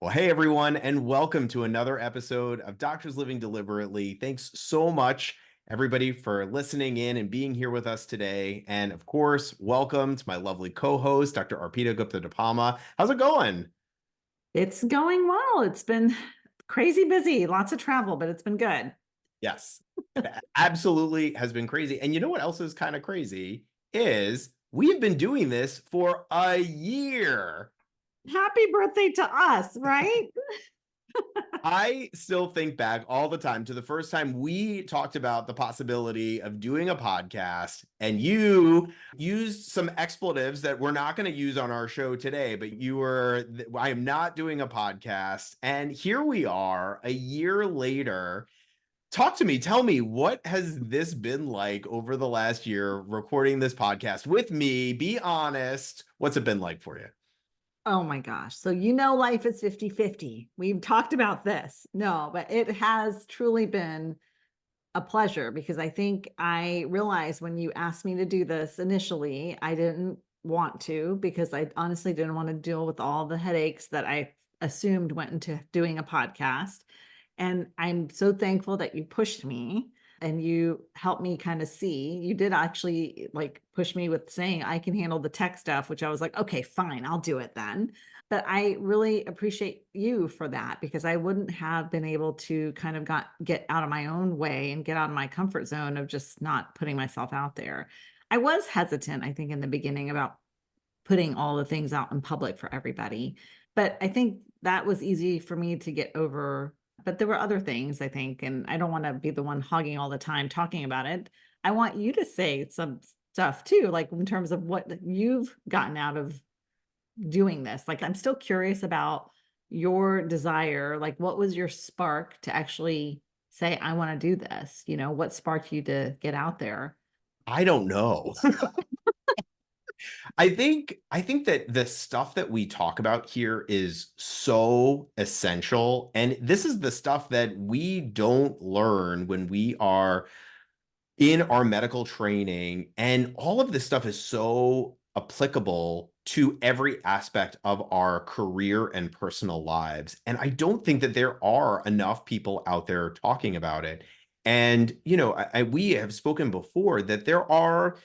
Well, hey everyone, and welcome to another episode of Doctors Living Deliberately. Thanks so much, everybody, for listening in and being here with us today. And of course, welcome to my lovely co-host, Dr. Arpita Gupta DePalma. How's it going? It's going well. It's been crazy busy, lots of travel, but it's been good. Yes, it absolutely has been crazy. And you know what else is kind of crazy is we've been doing this for a year. Happy birthday to us, right? I still think back all the time to the first time we talked about the possibility of doing a podcast, and you used some expletives that we're not going to use on our show today, but I am not doing a podcast. And here we are a year later. Talk to me. Tell me, what has this been like over the last year recording this podcast with me? Be honest. What's it been like for you? Oh my gosh. So, life is 50-50. We've talked about this. No, but it has truly been a pleasure because I think I realized when you asked me to do this initially, I didn't want to because I honestly didn't want to deal with all the headaches that I assumed went into doing a podcast. And I'm so thankful that you pushed me and you helped me kind of see. You did actually like push me with saying I can handle the tech stuff, which I was like, okay, fine, I'll do it then. But I really appreciate you for that because I wouldn't have been able to kind of get out of my own way and get out of my comfort zone of just not putting myself out there. I was hesitant, I think, in the beginning about putting all the things out in public for everybody. But I think that was easy for me to get over. But there were other things, I think, and I don't want to be the one hogging all the time talking about it. I want you to say some stuff too, like in terms of what you've gotten out of doing this. Like, I'm still curious about your desire. Like, what was your spark to actually say, I want to do this? What sparked you to get out there? I don't know. I think that the stuff that we talk about here is so essential, and this is the stuff that we don't learn when we are in our medical training, and all of this stuff is so applicable to every aspect of our career and personal lives. And I don't think that there are enough people out there talking about it. And we have spoken before that there are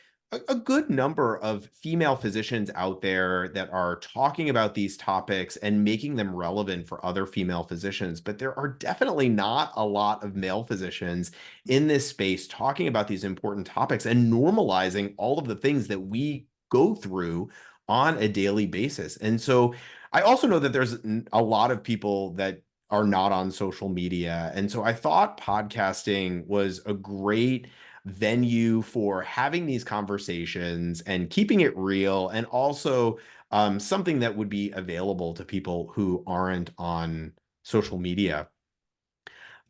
a good number of female physicians out there that are talking about these topics and making them relevant for other female physicians, but there are definitely not a lot of male physicians in this space talking about these important topics and normalizing all of the things that we go through on a daily basis. And so I also know that there's a lot of people that are not on social media. And so I thought podcasting was a great venue for having these conversations and keeping it real, and also something that would be available to people who aren't on social media.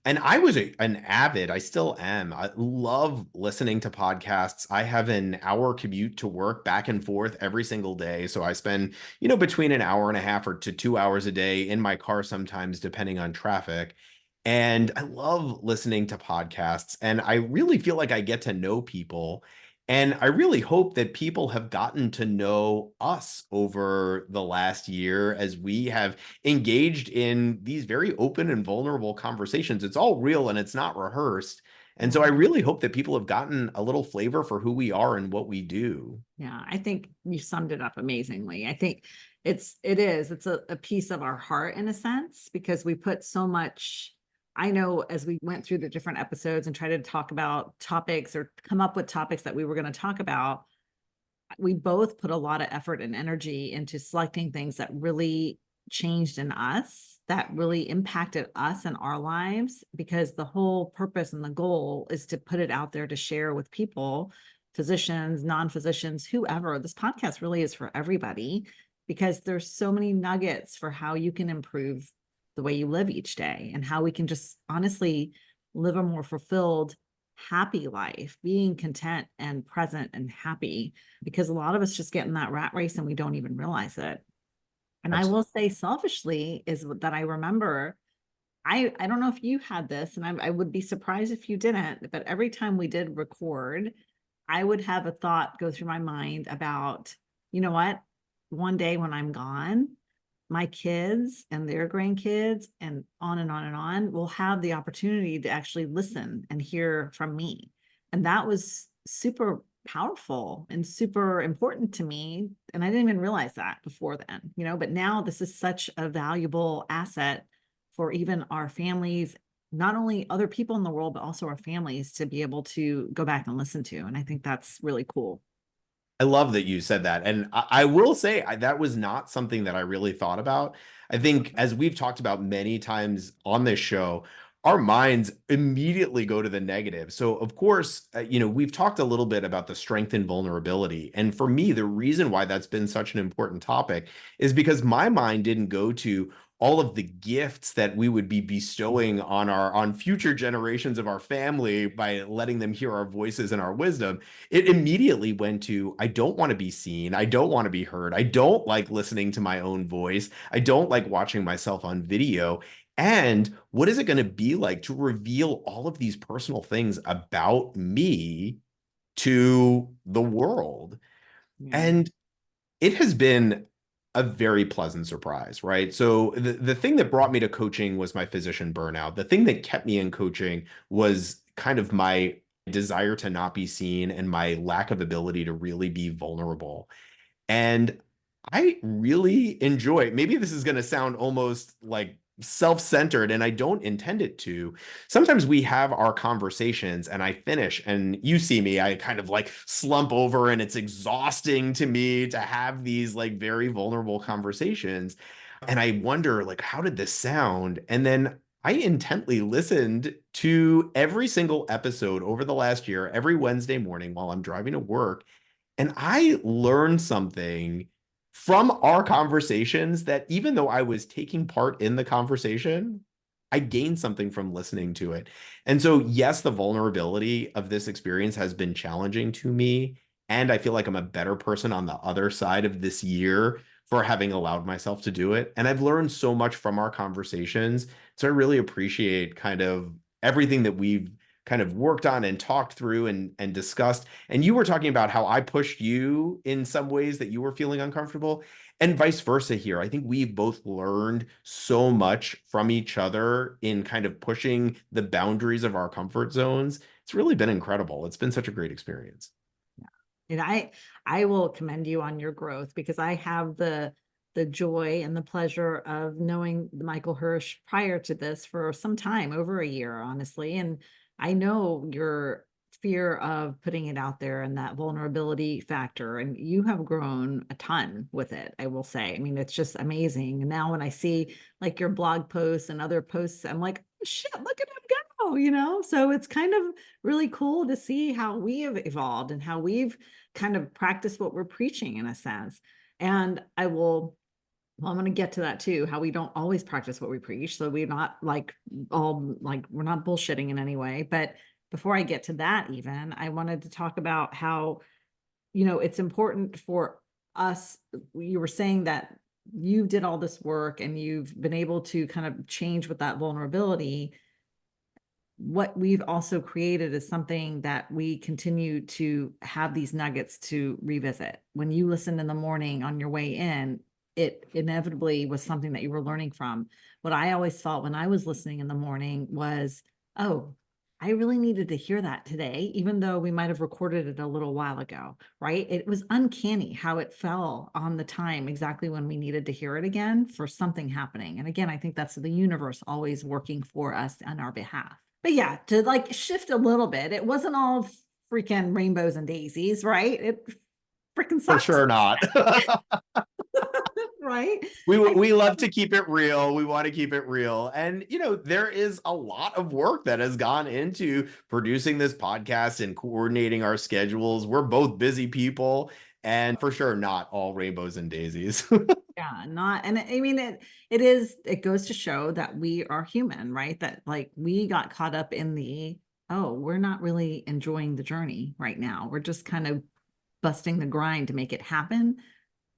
And I was an avid, I still am. I love listening to podcasts. I have an hour commute to work back and forth every single day. So I spend, between an hour and a half or to 2 hours a day in my car sometimes, depending on traffic. And I love listening to podcasts. And I really feel like I get to know people. And I really hope that people have gotten to know us over the last year as we have engaged in these very open and vulnerable conversations. It's all real and it's not rehearsed. And so I really hope that people have gotten a little flavor for who we are and what we do. Yeah, I think you summed it up amazingly. I think it's a piece of our heart in a sense because we put so much. I know as we went through the different episodes and tried to talk about topics or come up with topics that we were going to talk about, we both put a lot of effort and energy into selecting things that really changed in us, that really impacted us and our lives, because the whole purpose and the goal is to put it out there to share with people, physicians, non-physicians, whoever. This podcast really is for everybody because there's so many nuggets for how you can improve the way you live each day and how we can just honestly live a more fulfilled, happy life, being content and present and happy, because a lot of us just get in that rat race and we don't even realize it. And I will say selfishly is that I remember, I don't know if you had this, and I would be surprised if you didn't, but every time we did record, I would have a thought go through my mind about, you know what, one day when I'm gone, my kids and their grandkids and on and on and on will have the opportunity to actually listen and hear from me. And that was super powerful and super important to me. And I didn't even realize that before then, but now this is such a valuable asset for even our families, not only other people in the world, but also our families to be able to go back and listen to. And I think that's really cool. I love that you said that. And I will say that was not something that I really thought about. I think, as we've talked about many times on this show, our minds immediately go to the negative. So, of course, we've talked a little bit about the strength and vulnerability. And for me, the reason why that's been such an important topic is because my mind didn't go to all of the gifts that we would be bestowing on future generations of our family by letting them hear our voices and our wisdom. It immediately went to, I don't want to be seen. I don't want to be heard. I don't like listening to my own voice. I don't like watching myself on video. And what is it going to be like to reveal all of these personal things about me to the world? Yeah. And it has been a very pleasant surprise, right? So the thing that brought me to coaching was my physician burnout. The thing that kept me in coaching was kind of my desire to not be seen and my lack of ability to really be vulnerable. And I really enjoy, maybe this is going to sound almost like self-centered, and I don't intend it to. Sometimes we have our conversations and I finish and you see me, I kind of like slump over, and it's exhausting to me to have these like very vulnerable conversations. And I wonder, like, how did this sound? And then I intently listened to every single episode over the last year, every Wednesday morning while I'm driving to work. And I learned something from our conversations that, even though I was taking part in the conversation, I gained something from listening to it. And so, yes, the vulnerability of this experience has been challenging to me. And I feel like I'm a better person on the other side of this year for having allowed myself to do it. And I've learned so much from our conversations. So I really appreciate kind of everything that we've kind of worked on and talked through and discussed. And you were talking about how I pushed you in some ways that you were feeling uncomfortable, and vice versa here. I think we've both learned so much from each other in kind of pushing the boundaries of our comfort zones. It's really been incredible. It's been such a great experience. And I will commend you on your growth, because I have the joy and the pleasure of knowing Michael Hersh prior to this for some time, over a year, honestly. And I know your fear of putting it out there and that vulnerability factor, and you have grown a ton with it, I will say. I mean, it's just amazing. And now when I see like your blog posts and other posts, I'm like, oh, shit, look at him go. So it's kind of really cool to see how we have evolved and how we've kind of practiced what we're preaching, in a sense. And I'm going to get to that too, how we don't always practice what we preach. So we're not like we're not bullshitting in any way. But before I get to that, even, I wanted to talk about how, it's important for us. You were saying that you did all this work and you've been able to kind of change with that vulnerability. What we've also created is something that we continue to have these nuggets to revisit. When you listen in the morning on your way in, it inevitably was something that you were learning from. What I always thought when I was listening in the morning was, oh, I really needed to hear that today, even though we might have recorded it a little while ago, right? It was uncanny how it fell on the time exactly when we needed to hear it again for something happening. And again, I think that's the universe always working for us on our behalf. But yeah, to like shift a little bit, it wasn't all freaking rainbows and daisies, right? It freaking For sucks, sure not. right? We love to keep it real. We want to keep it real. And there is a lot of work that has gone into producing this podcast and coordinating our schedules. We're both busy people, and for sure not all rainbows and daisies. Yeah, not, and I mean it goes to show that we are human, right? That like we got caught up in oh, we're not really enjoying the journey right now. We're just kind of busting the grind to make it happen.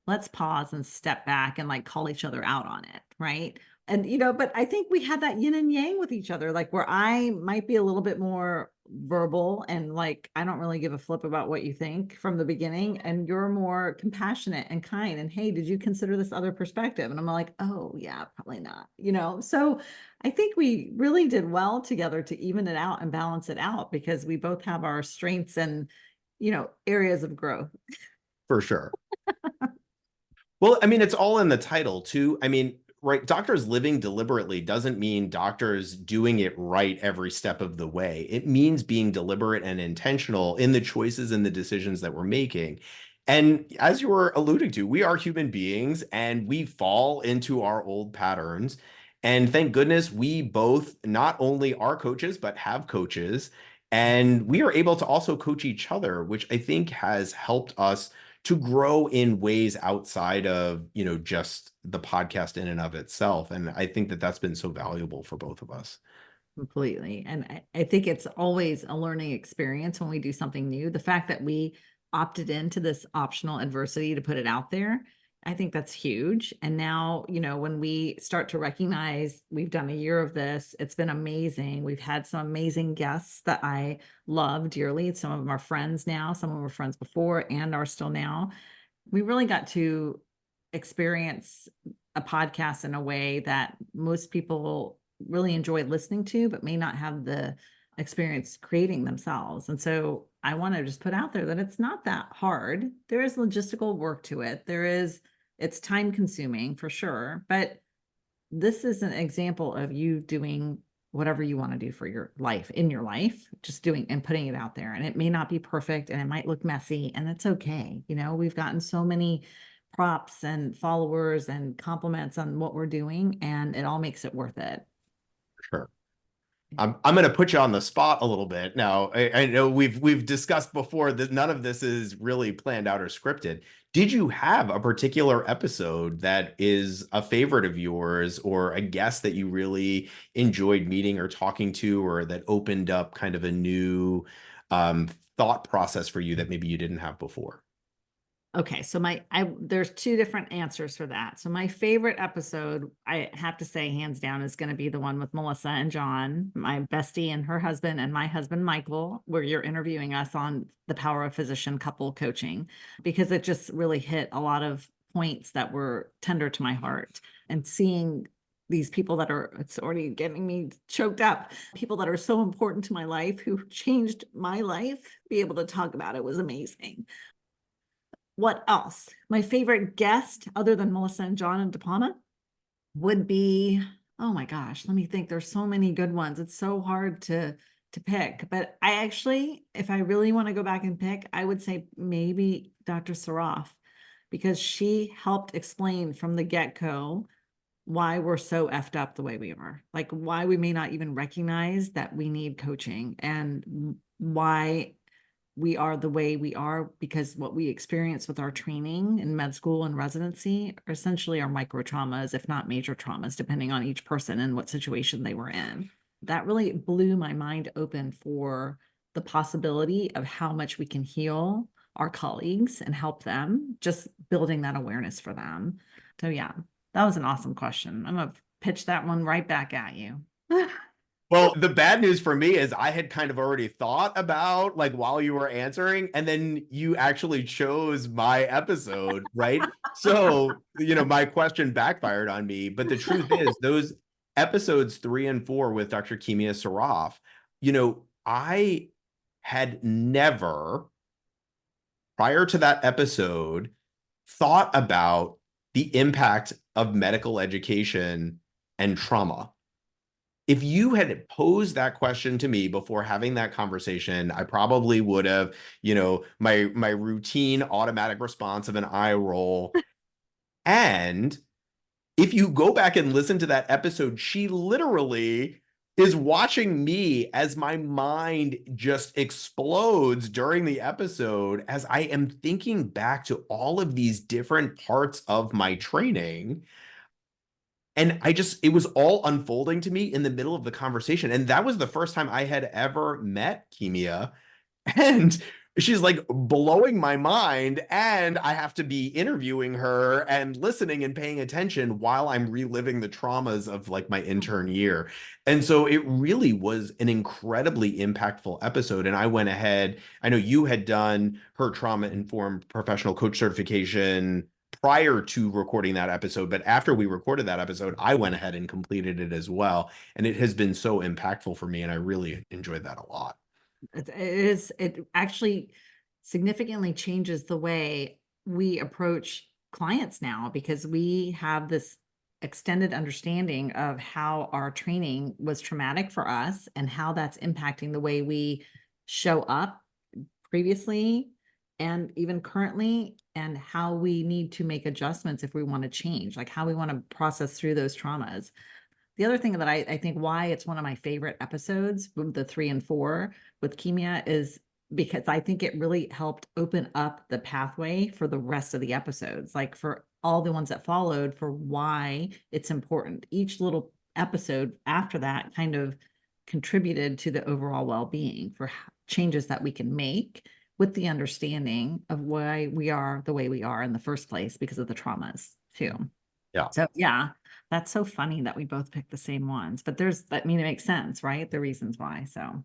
Let's pause and step back and like call each other out on it, right? And but I think we had that yin and yang with each other, like where I might be a little bit more verbal and like, I don't really give a flip about what you think from the beginning. And you're more compassionate and kind. And hey, did you consider this other perspective? And I'm like, oh, yeah, probably not, you know? So I think we really did well together to even it out and balance it out because we both have our strengths and, you know, areas of growth. For sure. Well, I mean, it's all in the title too. I mean, right, doctors living deliberately doesn't mean doctors doing it right every step of the way. It means being deliberate and intentional in the choices and the decisions that we're making. And as you were alluding to, we are human beings and we fall into our old patterns. And thank goodness we both not only are coaches, but have coaches. And we are able to also coach each other, which I think has helped us to grow in ways outside of, just the podcast in and of itself. And I think that that's been so valuable for both of us. Completely. And I think it's always a learning experience when we do something new. The fact that we opted into this optional adversity to put it out there, I think that's huge. And now, you know, when we start to recognize we've done a year of this, it's been amazing. We've had some amazing guests that I love dearly. Some of them are friends now, some of them were friends before and are still now. We really got to experience a podcast in a way that most people really enjoy listening to, but may not have the experience creating themselves. And so I want to just put out there that it's not that hard. There is logistical work to it. It's time consuming for sure, but this is an example of you doing whatever you want to do for your life in your life, just doing and putting it out there. And it may not be perfect and it might look messy and it's okay. You know, we've gotten so many props and followers and compliments on what we're doing, and it all makes it worth it. Sure. I'm going to put you on the spot a little bit. Now, I know we've discussed before that none of this is really planned out or scripted. Did you have a particular episode that is a favorite of yours or a guest that you really enjoyed meeting or talking to or that opened up kind of a new um, thought process for you that maybe you didn't have before? Okay, so there's two different answers for that. So my favorite episode, I have to say, hands down, is going to be the one with Melissa and John, my bestie and her husband, and my husband Michael, where you're interviewing us on the power of physician couple coaching, because it just really hit a lot of points that were tender to my heart. And seeing these people that are, it's already getting me choked up, people that are so important to my life, who changed my life, be able to talk about it was amazing. What else? My favorite guest, other than Melissa and John and DePalma, would be, oh my gosh, let me think. There's so many good ones. It's so hard to pick. But I actually, if I really want to go back and pick, I would say maybe Dr. Saraf, because she helped explain from the get-go why we're so effed up the way we are, like why we may not even recognize that we need coaching, and why we are the way we are because what we experience with our training in med school and residency are essentially our micro traumas, if not major traumas, depending on each person and what situation they were in. That really blew my mind open for the possibility of how much we can heal our colleagues and help them, just building that awareness for them. So yeah, that was an awesome question. I'm gonna pitch that one right back at you. Well, the bad news for me is I had kind of already thought about like while you were answering, and then you actually chose my episode, right? So, my question backfired on me. But the truth is, those episodes 3 and 4 with Dr. Kimia Saraf, I had never, prior to that episode, thought about the impact of medical education and trauma. If you had posed that question to me before having that conversation, I probably would have, my routine automatic response of an eye roll. And if you go back and listen to that episode, she literally is watching me as my mind just explodes during the episode as I am thinking back to all of these different parts of my training. And it was all unfolding to me in the middle of the conversation. And that was the first time I had ever met Kimia. And she's like blowing my mind, and I have to be interviewing her and listening and paying attention while I'm reliving the traumas of like my intern year. And so it really was an incredibly impactful episode. And I went ahead, I know you had done her trauma informed professional coach certification prior to recording that episode, but after we recorded that episode, I went ahead and completed it as well. And it has been so impactful for me, and I really enjoyed that a lot. It actually significantly changes the way we approach clients now, because we have this extended understanding of how our training was traumatic for us and how that's impacting the way we show up previously and even currently, and how we need to make adjustments if we want to change, like how we want to process through those traumas. The other thing that I think why it's one of my favorite episodes, the 3 and 4 with Kimia, is because I think it really helped open up the pathway for the rest of the episodes, like for all the ones that followed, for why it's important. Each little episode after that kind of contributed to the overall well-being for changes that we can make with the understanding of why we are the way we are in the first place because of the traumas too. Yeah. So yeah, that's so funny that we both picked the same ones, but I mean, it makes sense, right? The reasons why. So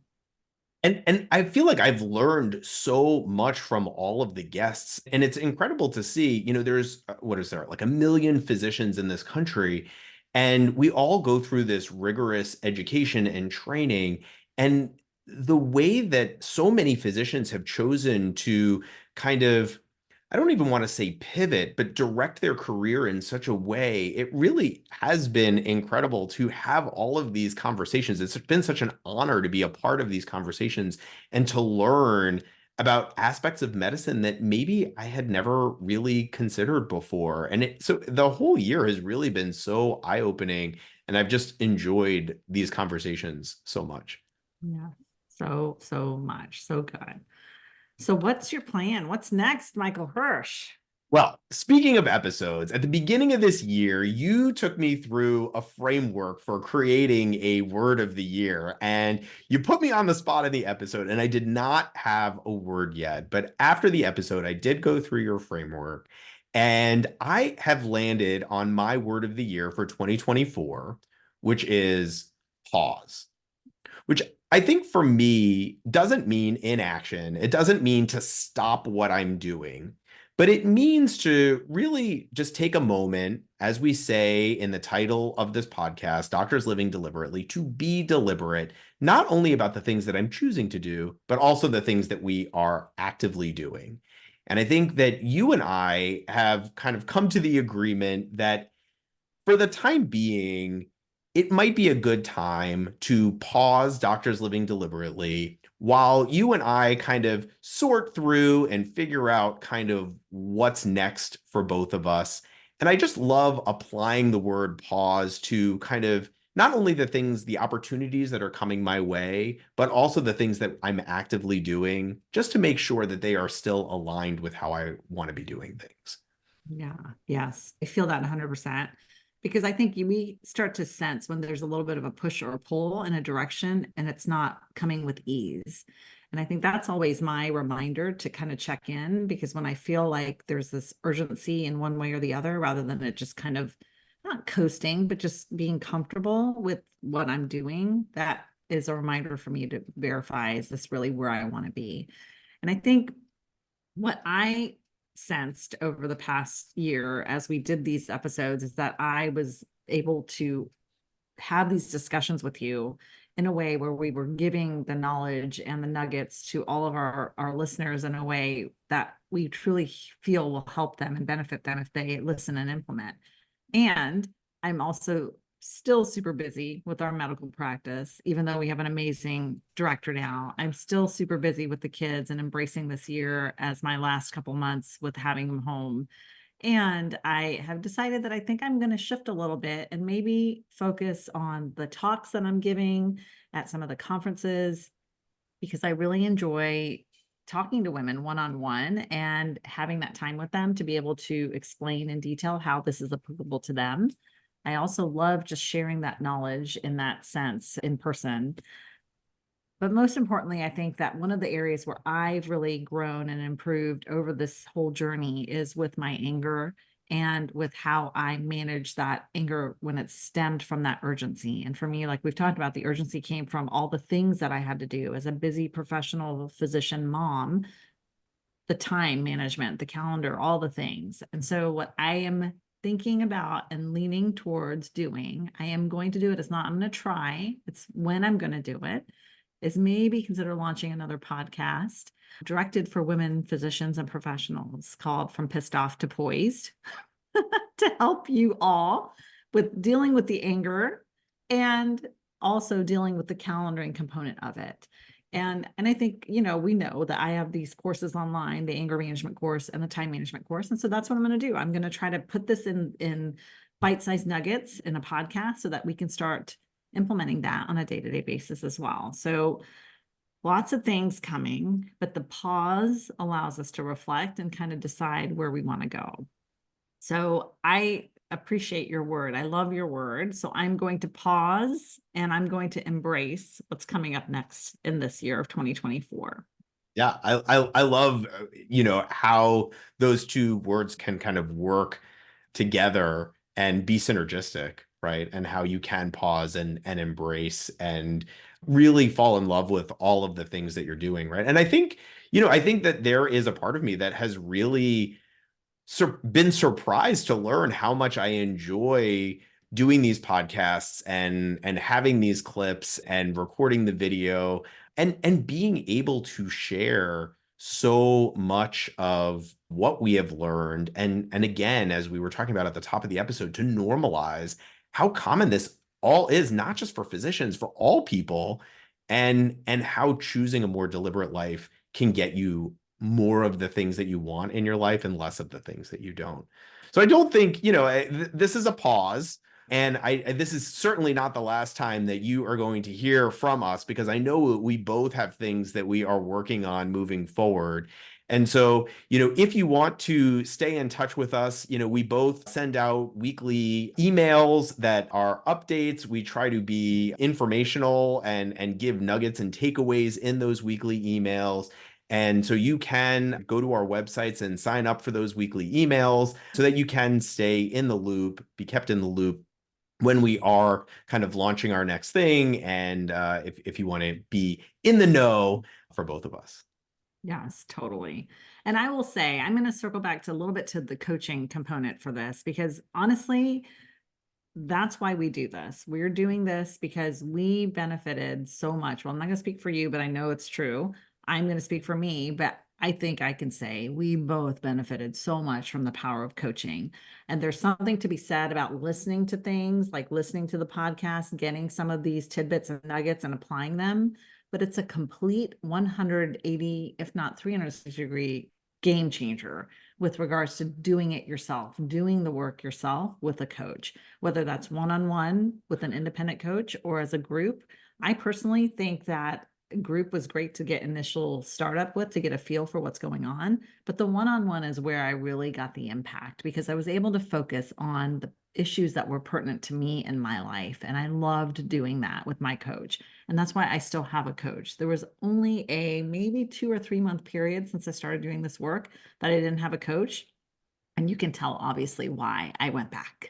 And I feel like I've learned so much from all of the guests, and it's incredible to see, there's what is there, like a million physicians in this country, and we all go through this rigorous education and training. And the way that so many physicians have chosen to kind of, I don't even want to say pivot, but direct their career in such a way, it really has been incredible to have all of these conversations. It's been such an honor to be a part of these conversations and to learn about aspects of medicine that maybe I had never really considered before. And so the whole year has really been so eye-opening, and I've just enjoyed these conversations so much. yeah, so much, so good. So what's your plan? What's next, Michael Hirsch? Well, speaking of episodes, at the beginning of this year, you took me through a framework for creating a word of the year, and you put me on the spot in the episode, and I did not have a word yet. But after the episode, I did go through your framework, and I have landed on my word of the year for 2024, which is pause, which I think for me doesn't mean inaction. It doesn't mean to stop what I'm doing, but it means to really just take a moment, as we say in the title of this podcast, Doctors Living Deliberately, to be deliberate, not only about the things that I'm choosing to do, but also the things that we are actively doing. And I think that you and I have kind of come to the agreement that for the time being, it might be a good time to pause Doctors Living Deliberately while you and I kind of sort through and figure out kind of what's next for both of us. And I just love applying the word pause to kind of not only the things, the opportunities that are coming my way, but also the things that I'm actively doing just to make sure that they are still aligned with how I want to be doing things. Yeah, yes, I feel that 100%, because I think we start to sense when there's a little bit of a push or a pull in a direction and it's not coming with ease. And I think that's always my reminder to kind of check in, because when I feel like there's this urgency in one way or the other, rather than it just kind of not coasting, but just being comfortable with what I'm doing, that is a reminder for me to verify, is this really where I want to be? And I think what I sensed over the past year as we did these episodes is that I was able to have these discussions with you in a way where we were giving the knowledge and the nuggets to all of our listeners in a way that we truly feel will help them and benefit them if they listen and implement. And I'm also still super busy with our medical practice, even though we have an amazing director now. I'm still super busy with the kids and embracing this year as my last couple months with having them home. And I have decided that I think I'm going to shift a little bit and maybe focus on the talks that I'm giving at some of the conferences, because I really enjoy talking to women one-on-one and having that time with them to be able to explain in detail how this is applicable to them. I also love just sharing that knowledge in that sense in person. But most importantly, I think that one of the areas where I've really grown and improved over this whole journey is with my anger and with how I manage that anger when it stemmed from that urgency. And for me, like we've talked about, the urgency came from all the things that I had to do as a busy professional physician mom, the time management, the calendar, all the things. And so what I am thinking about and leaning towards doing, I am going to do it. It's not, I'm going to try, it's when I'm going to do it, is maybe consider launching another podcast directed for women physicians and professionals called From Pissed Off to Poised to help you all with dealing with the anger and also dealing with the calendaring component of it. And I think, you know, we know that I have these courses online, the anger management course and the time management course. And so that's what I'm going to do. I'm going to try to put this in bite-sized nuggets in a podcast so that we can start implementing that on a day-to-day basis as well. So lots of things coming, but the pause allows us to reflect and kind of decide where we want to go. So I appreciate your word. I love your word. So I'm going to pause and I'm going to embrace what's coming up next in this year of 2024. Yeah, I love how those two words can kind of work together and be synergistic, right? And how you can pause and embrace and really fall in love with all of the things that you're doing, right? And I think that there is a part of me that has really been surprised to learn how much I enjoy doing these podcasts and having these clips and recording the video and being able to share so much of what we have learned and again, as we were talking about at the top of the episode, to normalize how common this all is, not just for physicians, for all people, and how choosing a more deliberate life can get you more of the things that you want in your life and less of the things that you don't. So I don't think, this is a pause. And this is certainly not the last time that you are going to hear from us, because I know we both have things that we are working on moving forward. And so, if you want to stay in touch with us, we both send out weekly emails that are updates. We try to be informational and give nuggets and takeaways in those weekly emails. And so you can go to our websites and sign up for those weekly emails so that you can stay in the loop, be kept in the loop when we are kind of launching our next thing. And if you want to be in the know for both of us. Yes, totally. And I will say, I'm going to circle back to a little bit to the coaching component for this, because honestly, that's why we do this. We're doing this because we benefited so much. Well, I'm not going to speak for you, but I know it's true. I'm going to speak for me, but I think I can say we both benefited so much from the power of coaching. And there's something to be said about listening to things, like listening to the podcast, getting some of these tidbits and nuggets and applying them. But it's a complete 180, if not 360-degree game changer with regards to doing it yourself, doing the work yourself with a coach, whether that's one-on-one with an independent coach or as a group. I personally think that group was great to get initial startup with, to get a feel for what's going on. But the one-on-one is where I really got the impact, because I was able to focus on the issues that were pertinent to me in my life. And I loved doing that with my coach. And that's why I still have a coach. There was only a maybe 2 or 3 month period since I started doing this work that I didn't have a coach. And you can tell obviously why I went back.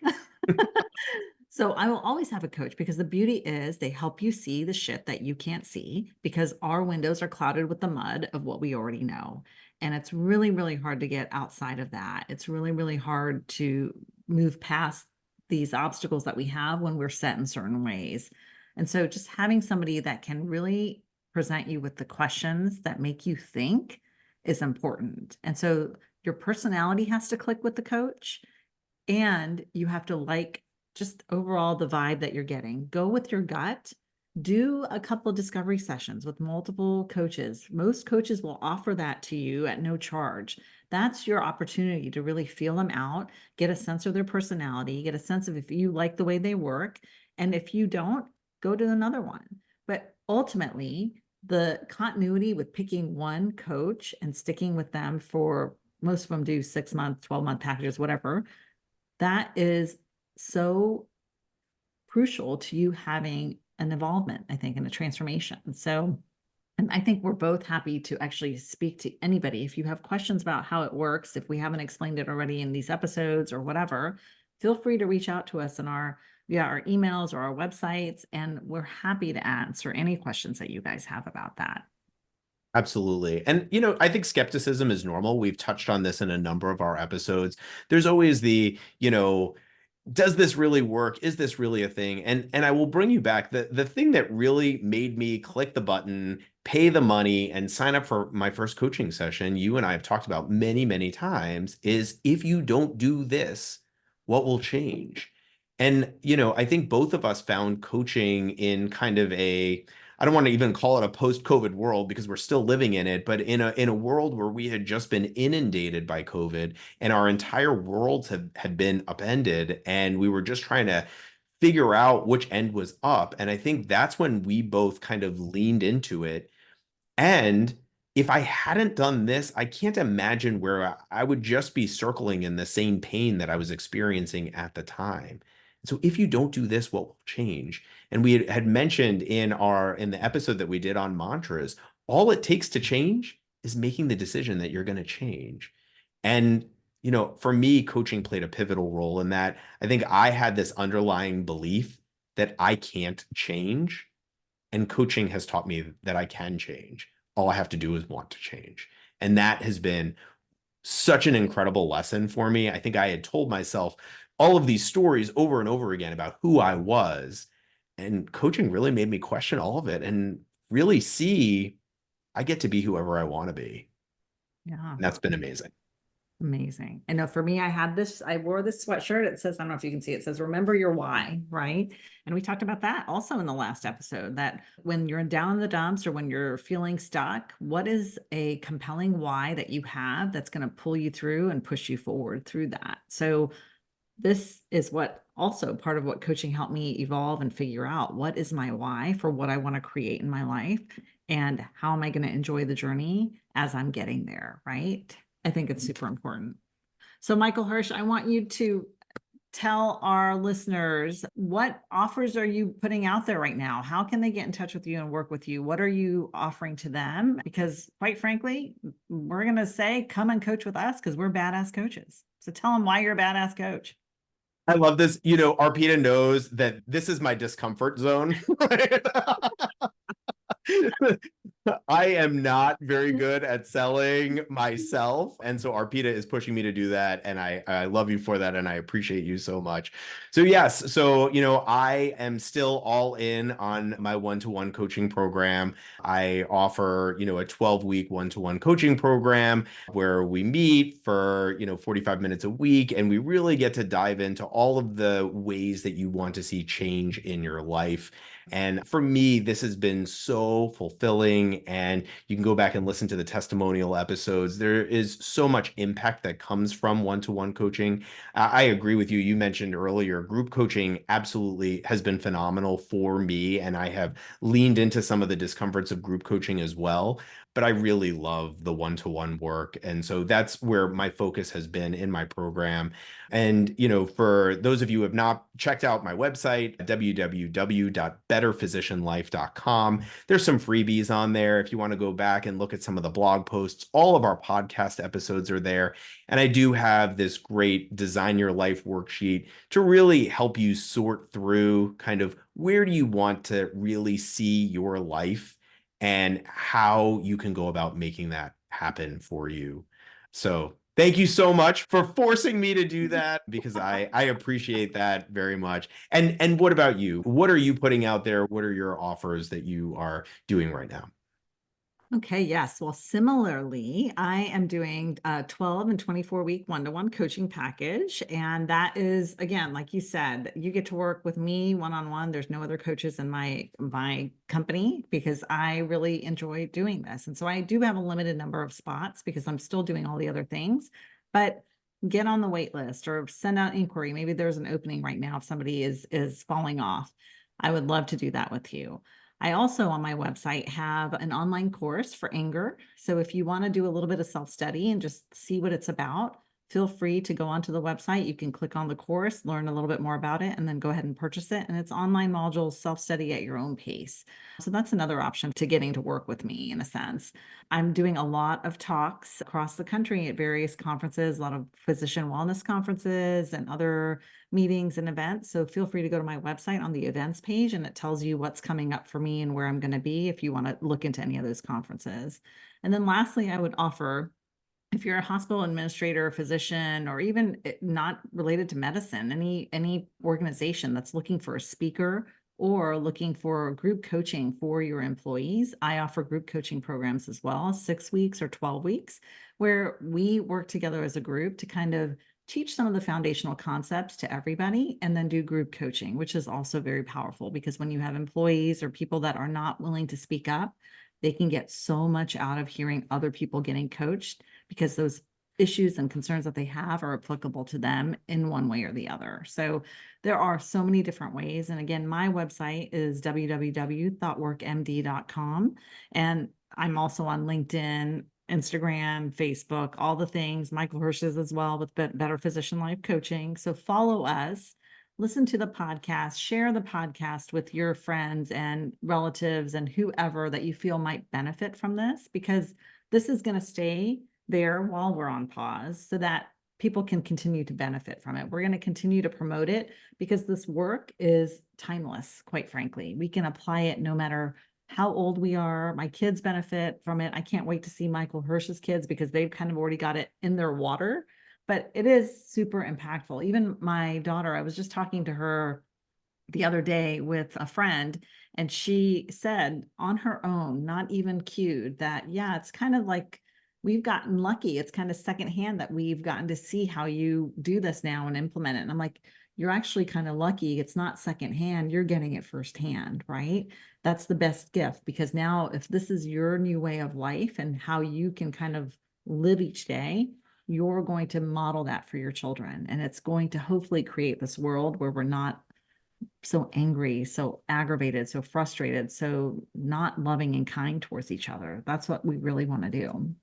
So I will always have a coach, because the beauty is they help you see the shit that you can't see, because our windows are clouded with the mud of what we already know. And it's really, really hard to get outside of that. It's really, really hard to move past these obstacles that we have when we're set in certain ways. And so just having somebody that can really present you with the questions that make you think is important. And so your personality has to click with the coach, and you have to like just overall the vibe that you're getting. Go with your gut. Do a couple of discovery sessions with multiple coaches. Most coaches will offer that to you at no charge. That's your opportunity to really feel them out, get a sense of their personality, get a sense of if you like the way they work. And if you don't, go to another one. But ultimately, the continuity with picking one coach and sticking with them for, most of them do 6 month, 12-month packages, whatever. That is so crucial to you having an involvement, I think, in a transformation. So And I think we're both happy to actually speak to anybody. If you have questions about how it works, if we haven't explained it already in these episodes or whatever, feel free to reach out to us in our via our emails or our websites, and we're happy to answer any questions that you guys have about that. Absolutely. And, I think skepticism is normal. We've touched on this in a number of our episodes. There's always does this really work? Is this really a thing? And I will bring you back. The thing that really made me click the button, pay the money, and sign up for my first coaching session, you and I have talked about many, many times, is if you don't do this, what will change? And, I think both of us found coaching in kind of I don't want to even call it a post-COVID world because we're still living in it, but in a world where we had just been inundated by COVID and our entire worlds had been upended, and we were just trying to figure out which end was up. And I think that's when we both kind of leaned into it. And if I hadn't done this, I can't imagine where I would just be circling in the same pain that I was experiencing at the time. So if you don't do this, what will change? And we had mentioned in the episode that we did on mantras, all it takes to change is making the decision that you're going to change. And for me, coaching played a pivotal role in that. I think I had this underlying belief that I can't change, and coaching has taught me that I can change. All I have to do is want to change. And that has been such an incredible lesson for me. I think I had told myself all of these stories over and over again about who I was. And coaching really made me question all of it and really see I get to be whoever I want to be. Yeah. And that's been amazing. Amazing. I know for me, I wore this sweatshirt. It says, I don't know if you can see, it says, remember your why, right? And we talked about that also in the last episode, that when you're down in the dumps or when you're feeling stuck, what is a compelling why that you have that's going to pull you through and push you forward through that? So this is what also part of what coaching helped me evolve and figure out what is my why for what I want to create in my life and how am I going to enjoy the journey as I'm getting there, right? I think it's super important. So, Michael Hersh, I want you to tell our listeners what offers are you putting out there right now? How can they get in touch with you and work with you? What are you offering to them? Because quite frankly, we're going to say, come and coach with us because we're badass coaches. So tell them why you're a badass coach. I love this. Arpita knows that this is my discomfort zone. Right? I am not very good at selling myself. And so Arpita is pushing me to do that. And I love you for that. And I appreciate you so much. So yes, so I am still all in on my one-to-one coaching program. I offer, a 12-week one-to-one coaching program where we meet for, 45 minutes a week. And we really get to dive into all of the ways that you want to see change in your life. And for me, this has been so fulfilling. And you can go back and listen to the testimonial episodes. There is so much impact that comes from one-to-one coaching. I agree with you. You mentioned earlier, group coaching absolutely has been phenomenal for me. And I have leaned into some of the discomforts of group coaching as well. But I really love the one-to-one work. And so that's where my focus has been in my program. And, for those of you who have not checked out my website, www.betterphysicianlife.com, there's some freebies on there. If you want to go back and look at some of the blog posts, all of our podcast episodes are there. And I do have this great Design Your Life worksheet to really help you sort through kind of where do you want to really see your life and how you can go about making that happen for you. So thank you so much for forcing me to do that because I appreciate that very much. And what about you? What are you putting out there? What are your offers that you are doing right now? Okay, yes. Well, similarly, I am doing a 12 and 24-week one-to-one coaching package. And that is, again, like you said, you get to work with me one-on-one. There's no other coaches in my company because I really enjoy doing this. And so I do have a limited number of spots because I'm still doing all the other things. But get on the wait list or send out inquiry. Maybe there's an opening right now if somebody is falling off. I would love to do that with you. I also on my website have an online course for anger. So if you want to do a little bit of self-study and just see what it's about, feel free to go onto the website. You can click on the course, learn a little bit more about it, and then go ahead and purchase it. And it's online modules, self-study at your own pace. So that's another option to getting to work with me in a sense. I'm doing a lot of talks across the country at various conferences, a lot of physician wellness conferences and other meetings and events. So feel free to go to my website on the events page, and it tells you what's coming up for me and where I'm going to be if you want to look into any of those conferences. And then lastly, I would offer, if you're a hospital administrator, physician, or even not related to medicine, any organization that's looking for a speaker or looking for group coaching for your employees, I offer group coaching programs as well, 6 weeks or 12 weeks, where we work together as a group to kind of teach some of the foundational concepts to everybody and then do group coaching, which is also very powerful because when you have employees or people that are not willing to speak up, they can get so much out of hearing other people getting coached because those issues and concerns that they have are applicable to them in one way or the other. So there are so many different ways. And again, my website is www.thoughtworkmd.com. And I'm also on LinkedIn, Instagram, Facebook, all the things. Michael Hersh's as well with Better Physician Life Coaching. So follow us, listen to the podcast, share the podcast with your friends and relatives and whoever that you feel might benefit from this, because this is going to stay there while we're on pause so that people can continue to benefit from it. We're going to continue to promote it because this work is timeless, quite frankly. We can apply it no matter how old we are. My kids benefit from it. I can't wait to see Michael Hersh's kids because they've kind of already got it in their water, but it is super impactful. Even my daughter, I was just talking to her the other day with a friend, and she said on her own, not even cued, that, yeah, it's kind of like we've gotten lucky. It's kind of secondhand that we've gotten to see how you do this now and implement it. And I'm like, you're actually kind of lucky. It's not secondhand. You're getting it firsthand, right? That's the best gift, because now if this is your new way of life and how you can kind of live each day, you're going to model that for your children. And it's going to hopefully create this world where we're not so angry, so aggravated, so frustrated, so not loving and kind towards each other. That's what we really want to do.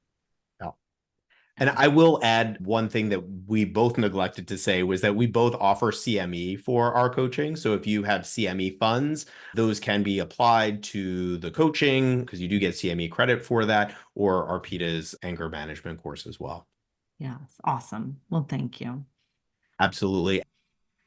And I will add one thing that we both neglected to say was that we both offer CME for our coaching. So if you have CME funds, those can be applied to the coaching because you do get CME credit for that, or Arpita's anger management course as well. Yes, awesome. Well, thank you. Absolutely.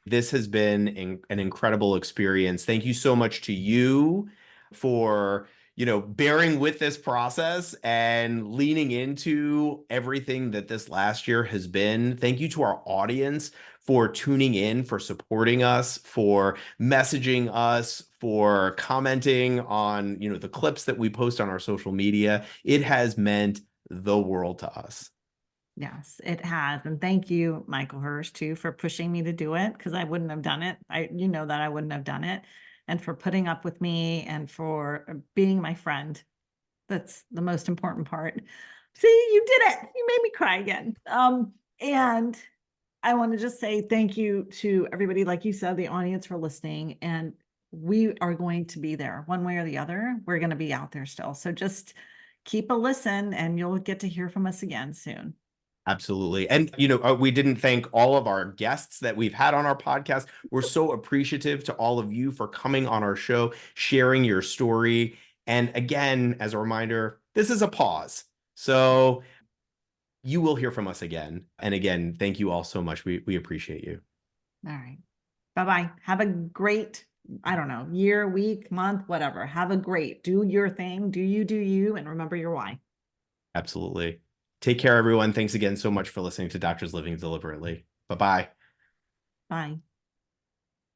This has been an incredible experience. Thank you so much to you for, bearing with this process and leaning into everything that this last year has been. Thank you to our audience for tuning in, for supporting us, for messaging us, for commenting on, the clips that we post on our social media. It has meant the world to us. Yes, it has. And thank you, Michael Hirsch, too, for pushing me to do it, because I wouldn't have done it. You know that I wouldn't have done it. And for putting up with me and for being my friend. That's the most important part. See, you did it. You made me cry again. And I want to just say thank you to everybody, like you said, the audience, for listening. And we are going to be there one way or the other. We're going to be out there still. So just keep a listen and you'll get to hear from us again soon. Absolutely. And, we didn't thank all of our guests that we've had on our podcast. We're so appreciative to all of you for coming on our show, sharing your story. And again, as a reminder, this is a pause. So you will hear from us again. And again, thank you all so much. We appreciate you. All right. Bye-bye. Have a great, I don't know, year, week, month, whatever. Have a great, do your thing, do you, and remember your why. Absolutely. Take care, everyone. Thanks again so much for listening to Doctors Living Deliberately. Bye-bye. Bye.